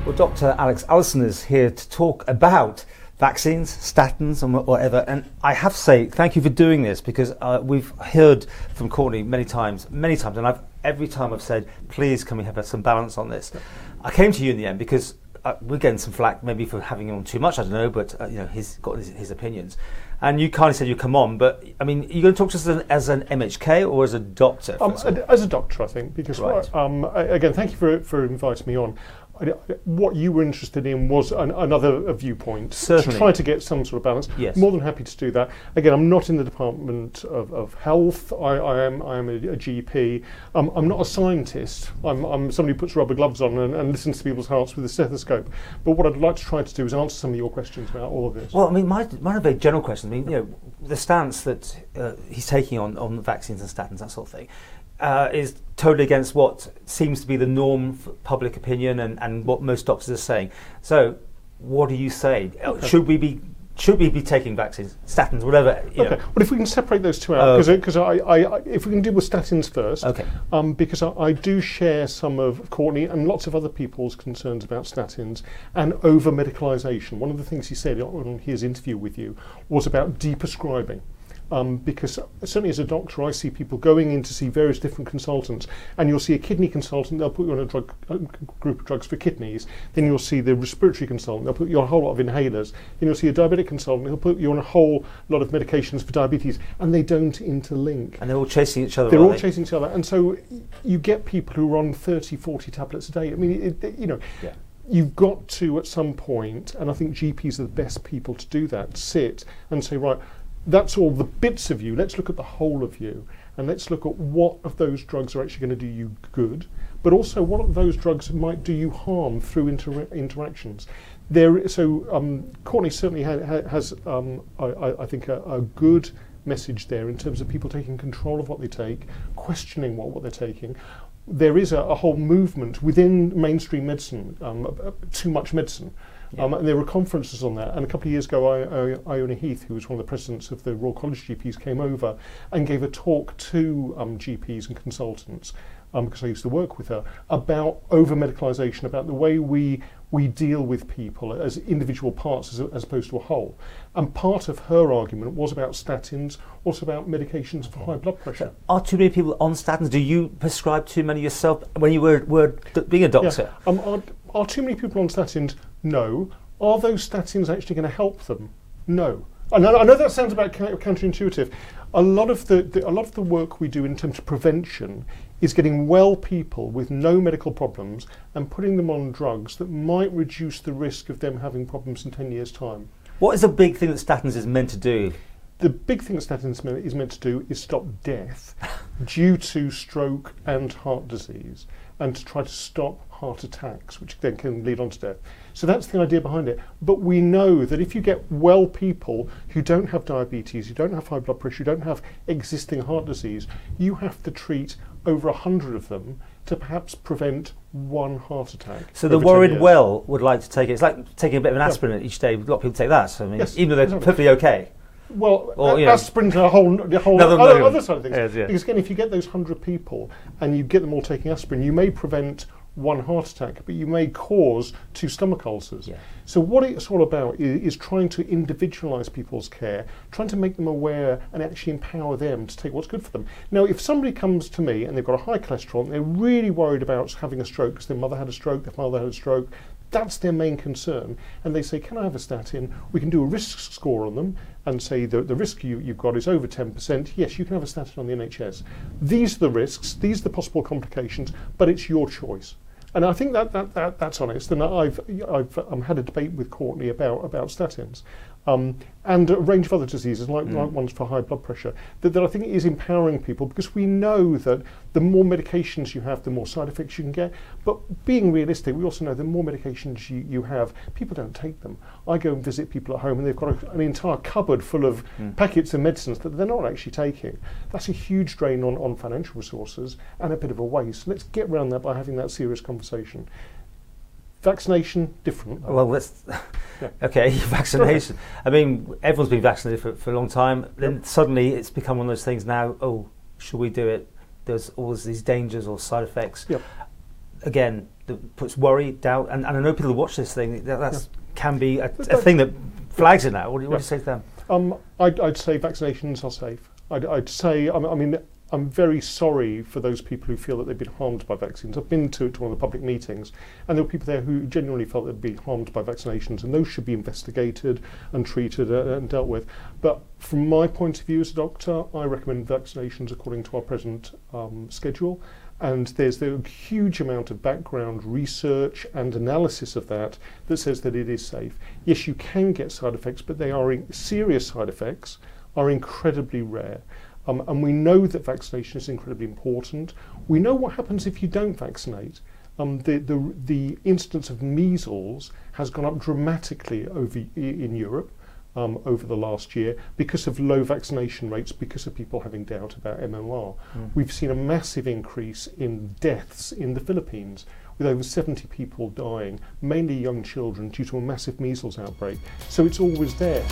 Well, Dr. Alex Allinson is here to talk about vaccines, statins and whatever, and I have to say thank you for doing this, because we've heard from Courtney many times, and every time I've said, please can we have some balance on this. I came to you in the end because we're getting some flack maybe for having him on too much, I don't know, but he's got his opinions. And you kindly said you'd come on, but I mean, are you going to talk to us as an MHK or as a doctor? As a doctor, I think, because right. Again, thank you for inviting me on. What you were interested in was another viewpoint. Certainly. To try to get some sort of balance. Yes. More than happy to do that. Again, I'm not in the Department of Health. I am a GP. I'm not a scientist. I'm somebody who puts rubber gloves on and listens to people's hearts with a stethoscope. But what I'd like to try to do is answer some of your questions about all of this. Well, I mean, mine are very general questions. I mean, the stance that he's taking on vaccines and statins, that sort of thing, is totally against what seems to be the norm for public opinion and what most doctors are saying. So, what do you say? Okay. Should we be taking vaccines, statins, whatever? Okay. Well, if we can separate those two out, because if we can deal with statins first, okay. Because I do share some of Courtney and lots of other people's concerns about statins and over medicalisation. One of the things he said on his interview with you was about deprescribing. Because certainly as a doctor, I see people going in to see various different consultants, and you'll see a kidney consultant, they'll put you on a group of drugs for kidneys, then you'll see the respiratory consultant, they'll put you on a whole lot of inhalers, then you'll see a diabetic consultant, they'll put you on a whole lot of medications for diabetes, and they don't interlink. And they're all chasing each other, They're all chasing each other, and so you get people who are on 30, 40 tablets a day. I mean, yeah. You've got to, at some point, and I think GPs are the best people to do that, sit and say, right, that's all the bits of you. Let's look at the whole of you, and let's look at what of those drugs are actually going to do you good, but also what of those drugs might do you harm through interactions. Courtney certainly has I think, a good message there in terms of people taking control of what they take, questioning what they're taking. There is a whole movement within mainstream medicine, too much medicine. Yeah. And there were conferences on that, and a couple of years ago Iona Heath, who was one of the presidents of the Royal College GPs, came over and gave a talk to GPs and consultants, because I used to work with her, about over-medicalisation, about the way we deal with people as individual parts as opposed to a whole. And part of her argument was about statins, also about medications for high blood pressure. Are too many people on statins? Do you prescribe too many yourself when you were being a doctor? Yeah. Are too many people on statins? No. Are those statins actually going to help them? No. I know that sounds about counterintuitive. A lot of the work we do in terms of prevention is getting well people with no medical problems and putting them on drugs that might reduce the risk of them having problems in 10 years' time. What is the big thing that statins is meant to do? The big thing that statins is meant to do is stop death due to stroke and heart disease, and to try to stop heart attacks, which then can lead on to death. So that's the idea behind it. But we know that if you get well people who don't have diabetes, who don't have high blood pressure, who don't have existing heart disease, you have to treat over 100 of them to perhaps prevent one heart attack. So the worried well would like to take it. It's like taking a bit of an aspirin each day. A lot of people take that. So I mean, yes, even though they're perfectly okay. Well, aspirin's a whole other side of things. Yes, yeah. Because again, if you get those 100 people and you get them all taking aspirin, you may prevent one heart attack, but you may cause 2 stomach ulcers. Yeah. So what it's all about is trying to individualise people's care, trying to make them aware and actually empower them to take what's good for them. Now, if somebody comes to me and they've got a high cholesterol and they're really worried about having a stroke because their mother had a stroke, their father had a stroke, that's their main concern, and they say, can I have a statin? We can do a risk score on them and say the risk you've got is over 10%. Yes, you can have a statin on the NHS. These are the risks, these are the possible complications, but it's your choice. And I think that's honest. And I've had a debate with Courtney about statins. And a range of other diseases, like ones for high blood pressure, that I think is empowering people, because we know that the more medications you have, the more side effects you can get. But being realistic, we also know the more medications you have, people don't take them. I go and visit people at home and they've got an entire cupboard full of packets of medicines that they're not actually taking. That's a huge drain on financial resources and a bit of a waste. Let's get around that by having that serious conversation. Vaccination, different. Well, let's... Okay, vaccination. I mean, everyone's been vaccinated for a long time. Then suddenly it's become one of those things now, should we do it? There's always these dangers or side effects. Yep. Again, that puts worry, doubt, and I know people who watch this thing, that's can be a thing that flags it now. What do you say to them? I'd say vaccinations are safe. I'd say, I mean, I'm very sorry for those people who feel that they've been harmed by vaccines. I've been to one of the public meetings, and there were people there who genuinely felt they'd been harmed by vaccinations, and those should be investigated and treated and dealt with. But from my point of view as a doctor, I recommend vaccinations according to our present schedule. And there's a huge amount of background research and analysis of that says that it is safe. Yes, you can get side effects, but they are serious side effects, are incredibly rare. And we know that vaccination is incredibly important. We know what happens if you don't vaccinate. The incidence of measles has gone up dramatically in Europe over the last year because of low vaccination rates, because of people having doubt about MMR. We've seen a massive increase in deaths in the Philippines, with over 70 people dying, mainly young children, due to a massive measles outbreak. So it's always there.